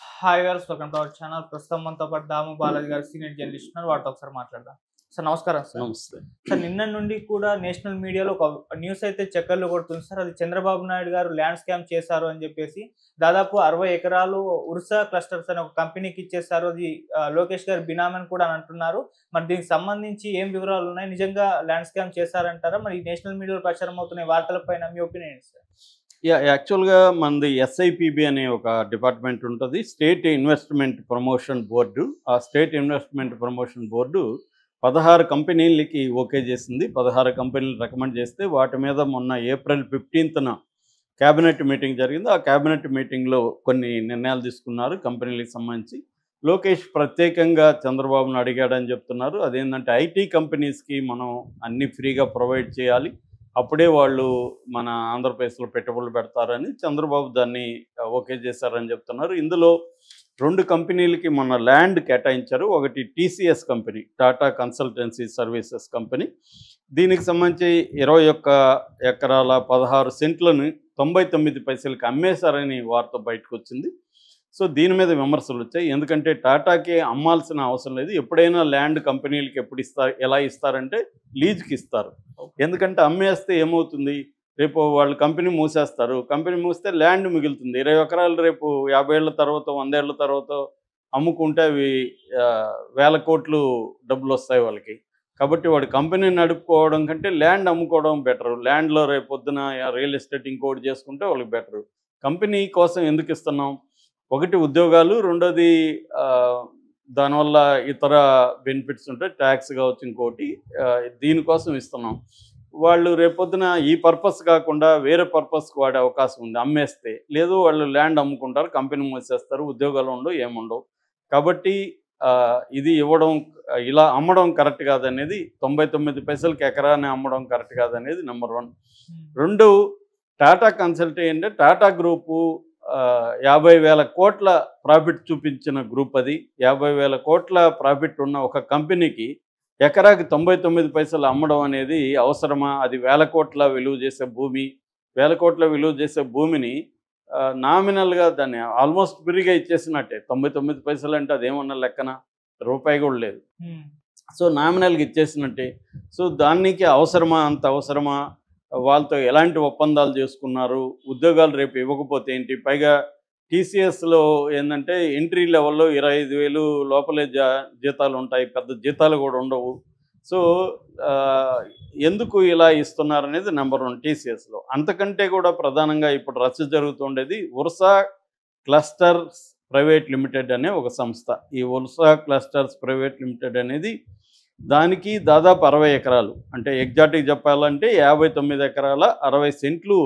Hi గారు, welcome to our channel. ప్రస్తుతం మనతో పాటు దాము బాలాజీ గారు సీనియర్ జర్నలిస్ట్ ఉన్నారు. వారితో ఒకసారి మాట్లాడదాం. సార్ నమస్కారం సార్. నమస్తే. సార్ నిన్న నుండి కూడా నేషనల్ మీడియాలో ఒక న్యూస్ అయితే చక్కర్లు కొడుతుంది సార్. అది చంద్రబాబు నాయుడు గారు ల్యాండ్ స్కామ్ చేశారు అని చెప్పేసి దాదాపు 60 ఎకరాలు ఉర్సా క్లస్టర్స్ అనే ఒక కంపెనీకి ఇచ్చేశారు. అది లోకేష్ గారు బినామీ అని కూడా అని అంటున్నారు. మరి దీనికి సంబంధించి ఏం వివరాలు ఉన్నాయి? నిజంగా ల్యాండ్ స్కామ్ చేశారంటారా? మరి నేషనల్ మీడియాలో ప్రచారం అవుతున్న వార్తలపైన మీ ఒపీనియన్ ఏంటి సార్? యాక్చువల్గా మనది ఎస్ఐపిబి అనే ఒక డిపార్ట్మెంట్ ఉంటుంది, స్టేట్ ఇన్వెస్ట్మెంట్ ప్రమోషన్ బోర్డు. ఆ స్టేట్ ఇన్వెస్ట్మెంట్ ప్రమోషన్ బోర్డు 16 కంపెనీలకి ఓకే చేసింది. 16 కంపెనీలు రికమెండ్ చేస్తే వాటి మీద మొన్న ఏప్రిల్ 15న క్యాబినెట్ మీటింగ్ జరిగింది. ఆ క్యాబినెట్ మీటింగ్లో కొన్ని నిర్ణయాలు తీసుకున్నారు కంపెనీలకు సంబంధించి. లోకేష్ ప్రత్యేకంగా చంద్రబాబును అడిగాడని చెప్తున్నారు. అదేంటంటే ఐటీ కంపెనీస్కి మనం అన్ని ఫ్రీగా ప్రొవైడ్ చేయాలి, అప్పుడే వాళ్ళు మన ఆంధ్రప్రదేశ్లో పెట్టుబడులు పెడతారని చంద్రబాబు దాన్ని ఓకే చేశారని చెప్తున్నారు. ఇందులో 2 కంపెనీలకి మొన్న ల్యాండ్ కేటాయించారు. ఒకటి TCS company, Tata consultancy services company. దీనికి సంబంధించి 21 ఎకరాల 16 సెంట్లను 99 పైసలకి అమ్మేశారని వార్త బయటకు వచ్చింది. సో దీని మీద విమర్శలు వచ్చాయి. ఎందుకంటే టాటాకి అమ్మాల్సిన అవసరం లేదు. ఎప్పుడైనా ల్యాండ్ కంపెనీలకి ఎప్పుడు ఇస్తారు, ఎలా ఇస్తారంటే లీజ్కి ఇస్తారు. ఎందుకంటే అమ్మేస్తే ఏమవుతుంది, రేపు వాళ్ళు కంపెనీ మూసేస్తారు. కంపెనీ మూస్తే ల్యాండ్ మిగులుతుంది. 20 ఎకరాలు రేపు 50 ఏళ్ల తర్వాత 100 ఏళ్ల తర్వాత అమ్ముకుంటే అవి వేల కోట్లు డబ్బులు వస్తాయి వాళ్ళకి. కాబట్టి వాడు కంపెనీ నడుపుకోవడం కంటే ల్యాండ్ అమ్ముకోవడం బెటరు. ల్యాండ్లో రేపు పొద్దున రియల్ ఎస్టేట్ ఇంకోటి చేసుకుంటే వాళ్ళకి బెటరు. కంపెనీ కోసం ఎందుకు ఇస్తున్నాం? ఒకటి ఉద్యోగాలు, రెండోది దానివల్ల ఇతర బెనిఫిట్స్ ఉంటాయి, ట్యాక్స్ కావచ్చు, ఇంకోటి దీనికోసం ఇస్తున్నాం. వాళ్ళు రేపొద్దున ఈ పర్పస్ కాకుండా వేరే పర్పస్కి వాడే అవకాశం ఉంది అమ్మేస్తే. లేదు వాళ్ళు ల్యాండ్ అమ్ముకుంటారు, కంపెనీ మూసేస్తారు, ఉద్యోగాలు ఉండవు, ఏముండవు. కాబట్టి ఇది ఇవ్వడం, ఇలా అమ్మడం కరెక్ట్ కాదనేది, 99 పైసలకి ఎకరాన్ని అమ్మడం కరెక్ట్ కాదనేది నెంబర్ 1. 2, టాటా కన్సల్టీ అంటే టాటా గ్రూపు 50,000 కోట్ల ప్రాఫిట్ చూపించిన గ్రూప్. అది 50,000 కోట్ల ప్రాఫిట్ ఉన్న ఒక కంపెనీకి ఎకరాకి 99 పైసలు అమ్మడం అనేది అవసరమా? అది 1,000 కోట్ల విలువ చేసే భూమి. 1,000 కోట్ల విలువ చేసే భూమిని నామినల్గా దాన్ని ఆల్మోస్ట్ ఫ్రీగా ఇచ్చేసినట్టే. 99 పైసలు అంటే అదేమన్నా లెక్కన రూపాయి కూడా లేదు. సో నామినల్గా ఇచ్చేసినట్టే. సో దానికి అవసరమా? అంత అవసరమా? వాళ్ళతో ఎలాంటి ఒప్పందాలు చేసుకున్నారు? ఉద్యోగాలు రేపు ఇవ్వకపోతే ఏంటి? పైగా టీసీఎస్లో ఏంటంటే ఎంట్రీ లెవెల్లో 25,000 లోపలే జీతాలు ఉంటాయి, పెద్ద జీతాలు కూడా ఉండవు. సో ఎందుకు ఇలా ఇస్తున్నారనేది నెంబర్ 1 టీసీఎస్లో. అంతకంటే కూడా ప్రధానంగా ఇప్పుడు రచ్చ జరుగుతుండేది ఉర్సా క్లస్టర్స్ ప్రైవేట్ లిమిటెడ్ అనే ఒక సంస్థ. ఈ ఉర్సా క్లస్టర్స్ ప్రైవేట్ లిమిటెడ్ అనేది దానికి దాదాపు 60 ఎకరాలు, అంటే ఎగ్జాక్ట్గా చెప్పాలంటే 59 ఎకరాల 60 సెంట్లు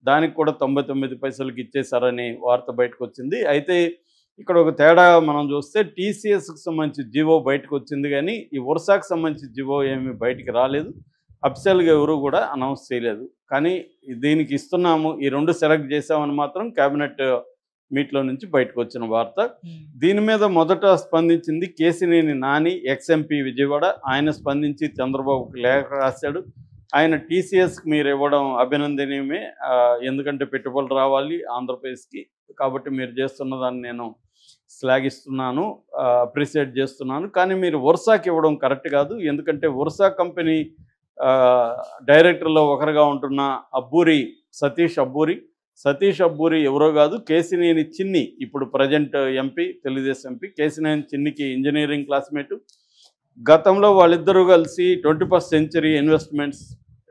దానికి కూడా 99 పైసలకి ఇచ్చేశారని వార్త బయటకు వచ్చింది. అయితే ఇక్కడ ఒక తేడా మనం చూస్తే టీసీఎస్కి సంబంధించి జీవో బయటకు వచ్చింది, కానీ ఈ ఉర్సాకు సంబంధించి జీవో ఏమీ బయటికి రాలేదు. అఫీషియల్గా ఎవరు కూడా అనౌన్స్ చేయలేదు. కానీ దీనికి ఇస్తున్నాము, ఈ 2 సెలెక్ట్ చేసామని మాత్రం క్యాబినెట్ మీట్లో నుంచి బయటకు వచ్చిన వార్త. దీని మీద మొదట స్పందించింది కేసినేని నాని, ఎక్స్ఎంపీ విజయవాడ. ఆయన స్పందించి చంద్రబాబుకి లేఖ రాశాడు. ఆయన టీసీఎస్కి మీరు ఇవ్వడం అభినందనీయమే, ఎందుకంటే పెట్టుబడులు రావాలి ఆంధ్రప్రదేశ్కి, కాబట్టి మీరు చేస్తున్న దాన్ని నేను శ్లాఘిస్తున్నాను, అప్రిషియేట్ చేస్తున్నాను. కానీ మీరు ఉర్సాకి ఇవ్వడం కరెక్ట్ కాదు. ఎందుకంటే ఉర్సా కంపెనీ డైరెక్టర్లో ఒకరుగా ఉంటున్న సతీష్ అబ్బూరి ఎవరో కాదు, కేసినేని చిన్ని, ఇప్పుడు present MP, Telugu Desam MP Kesineni చిన్నికి ఇంజనీరింగ్ క్లాస్మేటు. గతంలో వాళ్ళిద్దరూ కలిసి 21st సెంచరీ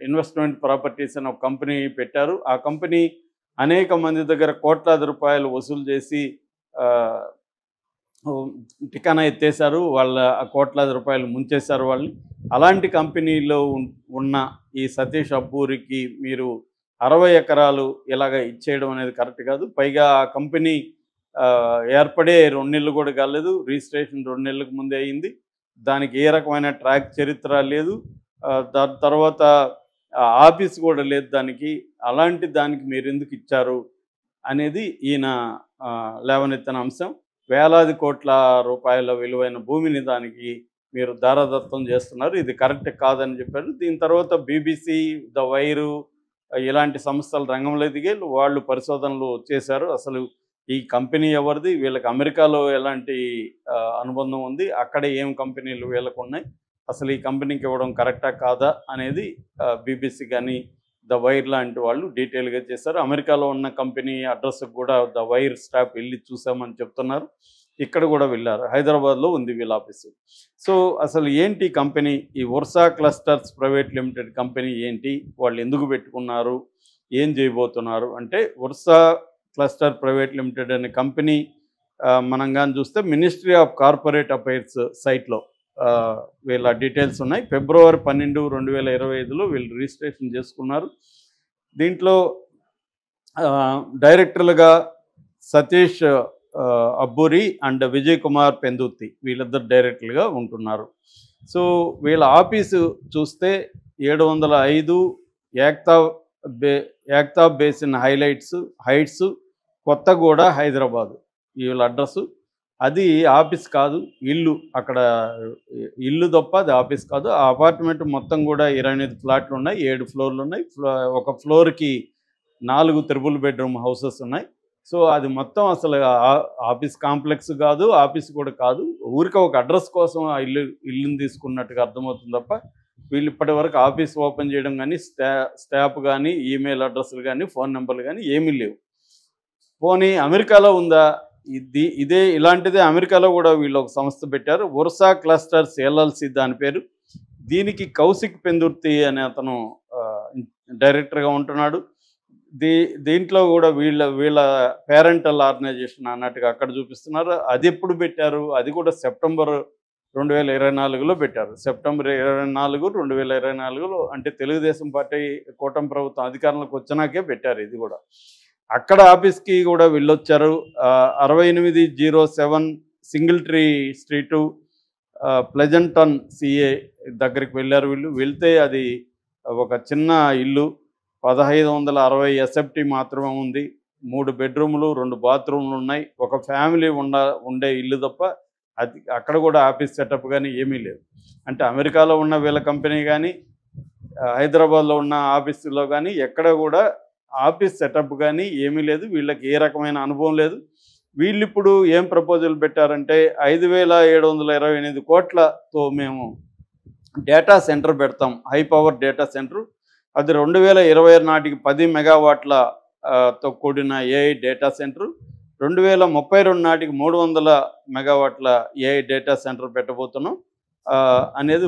ఇన్వెస్ట్మెంట్ ప్రాపర్టీస్ అని ఒక కంపెనీ పెట్టారు. ఆ కంపెనీ అనేక మంది దగ్గర కోట్లాది రూపాయలు వసూలు చేసి టికానా ఎత్తేశారు. వాళ్ళ ఆ కోట్లాది రూపాయలు ముంచేశారు వాళ్ళని. అలాంటి కంపెనీలో ఉన్న ఈ సతీష్ అబ్బూరికి మీరు 60 ఎకరాలు ఇలాగ ఇచ్చేయడం అనేది కరెక్ట్ కాదు. పైగా ఆ కంపెనీ ఏర్పడే 2 నెలలు కూడా కాలేదు, రిజిస్ట్రేషన్ 2 నెలలకు ముందే అయింది. దానికి ఏ రకమైన ట్రాక్ చరిత్ర లేదు, దాని తర్వాత ఆఫీస్ కూడా లేదు దానికి. అలాంటి దానికి మీరు ఎందుకు ఇచ్చారు అనేది ఈయన లేవనెత్తిన అంశం. వేలాది కోట్ల రూపాయల విలువైన భూమిని దానికి మీరు దారాదత్తం చేస్తున్నారు, ఇది కరెక్ట్ కాదని చెప్పారు. దీని తర్వాత బీబీసీ, ద వైరు ఇలాంటి సంస్థలు రంగంలో దిగి వాళ్ళు పరిశోధనలు చేశారు. అసలు ఈ కంపెనీ ఎవరిది, వీళ్ళకి అమెరికాలో ఎలాంటి అనుబంధం ఉంది, అక్కడ ఏం కంపెనీలు వీళ్ళకు ఉన్నాయి, అసలు ఈ కంపెనీకి ఇవ్వడం కరెక్టా కాదా అనేది బీబీసీ కానీ ద వైర్ లాంటి వాళ్ళు డీటెయిల్గా చేశారు. అమెరికాలో ఉన్న కంపెనీ అడ్రస్కి కూడా ద వైర్ స్టాఫ్ వెళ్ళి చూసామని చెప్తున్నారు. ఇక్కడ కూడా వెళ్ళారు. హైదరాబాద్లో ఉంది వీళ్ళ ఆఫీసు. సో అసలు ఏంటి కంపెనీ, ఈ Ursa clusters private limited company ఏంటి, వాళ్ళు ఎందుకు పెట్టుకున్నారు, ఏం చేయబోతున్నారు అంటే, ఉర్సా క్లస్టర్ ప్రైవేట్ లిమిటెడ్ అనే కంపెనీ మనం కానీ చూస్తే మినిస్ట్రీ ఆఫ్ కార్పొరేట్ అఫైర్స్ సైట్లో వీళ్ళ డీటెయిల్స్ ఉన్నాయి. ఫిబ్రవరి 12, 2025లో వీళ్ళు రిజిస్ట్రేషన్ చేసుకున్నారు. దీంట్లో డైరెక్టర్లుగా సతీష్ అబ్బూరి అండ్ విజయ్ కుమార్ పెందుర్తి వీళ్ళిద్దరు డైరెక్టర్లుగా ఉంటున్నారు. సో వీళ్ళ ఆఫీసు చూస్తే 705 యాక్తాబ్ బేసిన్ హైట్స్ కొత్తగూడ హైదరాబాదు వీళ్ళ అడ్రస్సు. అది ఆఫీస్ కాదు, ఇల్లు. అక్కడ ఇల్లు తప్ప అది ఆఫీస్ కాదు. ఆ అపార్ట్మెంట్ మొత్తం కూడా 28 ఫ్లాట్లు ఉన్నాయి, 7 ఫ్లోర్లు ఉన్నాయి. ఒక ఫ్లోర్కి 4 త్రిబుల్ బెడ్రూమ్ హౌసెస్ ఉన్నాయి. సో అది మొత్తం అసలు ఆఫీస్ కాంప్లెక్స్ కాదు, ఆఫీస్ కూడా కాదు. ఊరికే ఒక అడ్రస్ కోసం ఆ ఇల్లుని తీసుకున్నట్టుగా అర్థమవుతుంది తప్ప వీళ్ళు ఇప్పటి వరకు ఆఫీస్ ఓపెన్ చేయడం కానీ స్టాఫ్ కానీ ఈమెయిల్ అడ్రస్లు కానీ ఫోన్ నెంబర్లు కానీ ఏమీ లేవు. పోనీ అమెరికాలో ఉందా? ఇలాంటిదే అమెరికాలో కూడా వీళ్ళు ఒక సంస్థ పెట్టారు, ఉర్సా క్లస్టర్స్ ఎల్ఎల్సి దాని పేరు. దీనికి కౌశిక్ పెందుర్తి అనే అతను డైరెక్టర్గా ఉంటున్నాడు. దీంట్లో కూడా వీళ్ళ పేరెంటల్ ఆర్గనైజేషన్ అన్నట్టుగా అక్కడ చూపిస్తున్నారు. అది ఎప్పుడు పెట్టారు? అది కూడా సెప్టెంబర్ 2024లో పెట్టారు. సెప్టెంబర్ 24, 2024లో, అంటే తెలుగుదేశం పార్టీ కూటమి ప్రభుత్వం అధికారంలోకి వచ్చినాకే పెట్టారు ఇది కూడా. అక్కడ ఆఫీస్కి కూడా వెళ్ళొచ్చారు. 6807 సింగిల్ ట్రీ స్ట్రీటు ప్లెజెంటన్ సిఏ దగ్గరికి వెళ్ళారు వీళ్ళు. వెళ్తే అది ఒక చిన్న ఇల్లు, 1560 ఎస్ఎఫ్టీ మాత్రమే ఉంది. 3 బెడ్రూములు 2 బాత్రూమ్లు ఉన్నాయి. ఒక ఫ్యామిలీ ఉండే ఇల్లు తప్ప అది అక్కడ కూడా ఆఫీస్ సెటప్ కానీ ఏమీ లేదు. అంటే అమెరికాలో ఉన్న వీళ్ళ కంపెనీ కానీ హైదరాబాద్లో ఉన్న ఆఫీసులో కానీ ఎక్కడ కూడా ఆఫీస్ సెటప్ కానీ ఏమీ లేదు. వీళ్ళకి ఏ రకమైన అనుభవం లేదు. వీళ్ళు ఇప్పుడు ఏం ప్రపోజల్ పెట్టారంటే 5728 కోట్లతో మేము డేటా సెంటర్ పెడతాం, హై పవర్ డేటా సెంటర్. అది 2026 నాటికి 10 మెగావాట్లతో కూడిన ఏఐ డేటా సెంటర్. 2032 నాటికి 300 మెగావాట్ల ఏఐ డేటా సెంటర్ పెట్టబోతున్నాం అనేది